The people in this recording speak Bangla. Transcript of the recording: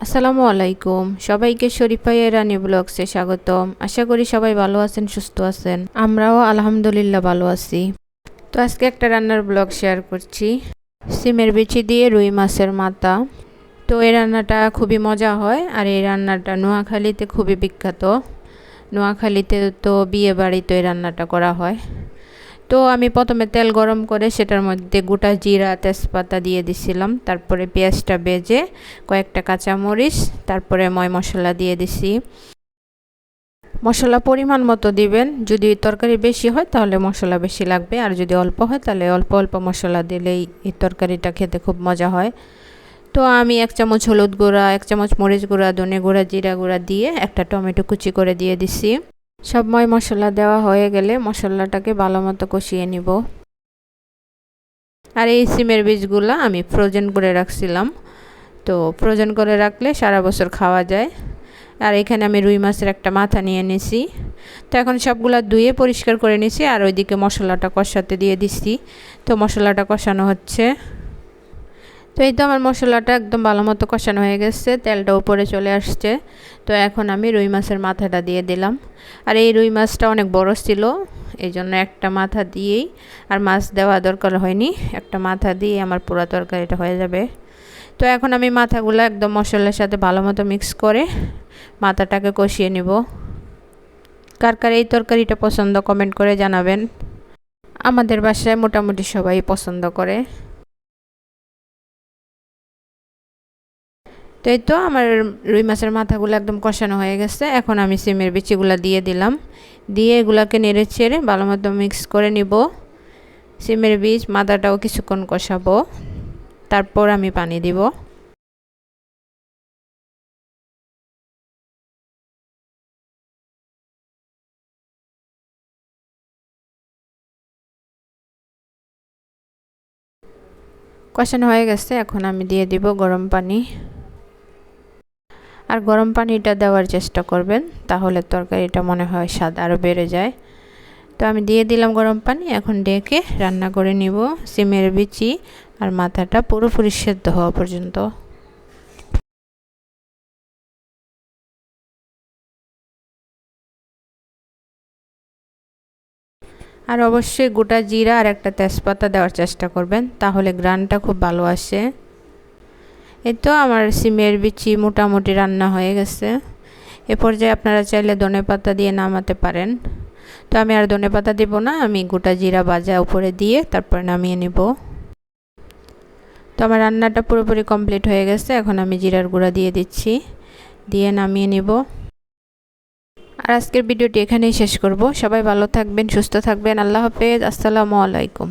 আসসালামু আলাইকুম, সবাইকে শরীফা রানী ব্লগসে স্বাগতম। আশা করি সবাই ভালো আছেন, সুস্থ আছেন। আমরাও আলহামদুলিল্লাহ ভালো আছি। তো আজকে একটা রান্নার ব্লগ শেয়ার করছি, সিমের বিচি দিয়ে রুই মাছের মাথা। তো এই রান্নাটা খুবই মজা হয়, আর এই রান্নাটা নোয়াখালীতে খুবই বিখ্যাত। নোয়াখালীতে তো বিয়ে বাড়িতে এই রান্নাটা করা হয়। তো আমি প্রথমে তেল গরম করে সেটার মধ্যে গোটা জিরা তেজপাতা দিয়ে দিছিলাম, তারপরে পেঁয়াজটা ভেজে কয়েকটা কাঁচামরিচ, তারপরে মশলা দিয়ে দিছি। মশলা পরিমাণ মতো দিবেন, যদি তরকারি বেশি হয় তাহলে মশলা বেশি লাগবে, আর যদি অল্প হয় তাহলে অল্প অল্প মশলা দিলেই এই তরকারিটা খেতে খুব মজা হয়। তো আমি 1 চামচ হলুদ গুঁড়া, 1 চামচ মরিচ গুঁড়া, ধনে গুঁড়া, জিরা গুঁড়া দিয়ে একটা টমেটো কুচি করে দিয়ে দিছি। সব মশলা দেওয়া হয়ে গেলে মশলাটাকে ভালো মতো কষিয়ে নিব। আর এই সিমের বীজগুলো আমি ফ্রোজেন করে রাখছিলাম, তো ফ্রোজেন করে রাখলে সারা বছর খাওয়া যায়। আর এখানে আমি রুই মাছের একটা মাথা নিয়ে নিছি। তো এখন সবগুলা ধুয়ে পরিষ্কার করে নিছি, আর ওইদিকে মশলাটা কষাতে দিয়ে দিছি। তো মশলাটা কষানো হচ্ছে। তো এই তো আমার মশলাটা একদম ভালো মতো কষানো হয়ে গেছে, তেলটা উপরে চলে আসছে। তো এখন আমি রুই মাছের মাথাটা দিয়ে দিলাম। আর এই রুই মাছটা অনেক বড় ছিল, এই জন্য একটা মাথা দিয়েই, আর মাছ দেওয়া দরকার হয়নি, একটা মাথা দিয়ে আমার পুরো তরকারিটা হয়ে যাবে। তো এখন আমি মাথাগুলো একদম মশলার সাথে ভালো মতো মিক্স করে মাথাটাকে কষিয়ে নিব। কার কার এই তরকারিটা পছন্দ কমেন্ট করে জানাবেন। আমাদের বাসায় মোটামুটি সবাই পছন্দ করে। তো এই তো আমার রুই মাছের মাথাগুলো একদম কষানো হয়ে গেছে। এখন আমি সিমের বিচিগুলো দিয়ে দিলাম, দিয়ে এগুলাকে নেড়ে চেড়ে ভালো মতো মিক্স করে নিব। সিমের বীজ মাথাটাও কিছুক্ষণ কষাবো, তারপর আমি পানি দিব। কষানো হয়ে গেছে, এখন আমি দিয়ে দিব গরম পানি। আর গরম পানিটা দেওয়ার চেষ্টা করবেন, তাহলে তরকারিটা মনে হয় স্বাদ আরও বেড়ে যায়। তো আমি দিয়ে দিলাম গরম পানি, এখন ডেকে রান্না করে নিব সিমের বিচি আর মাথাটা পুরোপুরি সেদ্ধ হওয়া পর্যন্ত। আর অবশ্যই গোটা জিরা আর একটা তেজপাতা দেওয়ার চেষ্টা করবেন, তাহলে ঘ্রাণটা খুব ভালো আসে। এই তো আমার সিমের বিচি মোটামুটি রান্না হয়ে গেছে। এ পর্যায়ে আপনারা চাইলে ধনেপাতা দিয়ে নামাতে পারেন। তো আমি আর ধনেপাতা দিব না, আমি গোটা জিরা ভাজা উপরে দিয়ে তারপর নামিয়ে নিব। তো আমার রান্নাটা পুরোপুরি কমপ্লিট হয়ে গেছে, এখন আমি জিরার গুঁড়া দিয়ে দিচ্ছি, দিয়ে নামিয়ে নিব। আর আজকের ভিডিওটি এখানেই শেষ করব। সবাই ভালো থাকবেন, সুস্থ থাকবেন। আল্লাহ হাফেজ, আসসালামু আলাইকুম।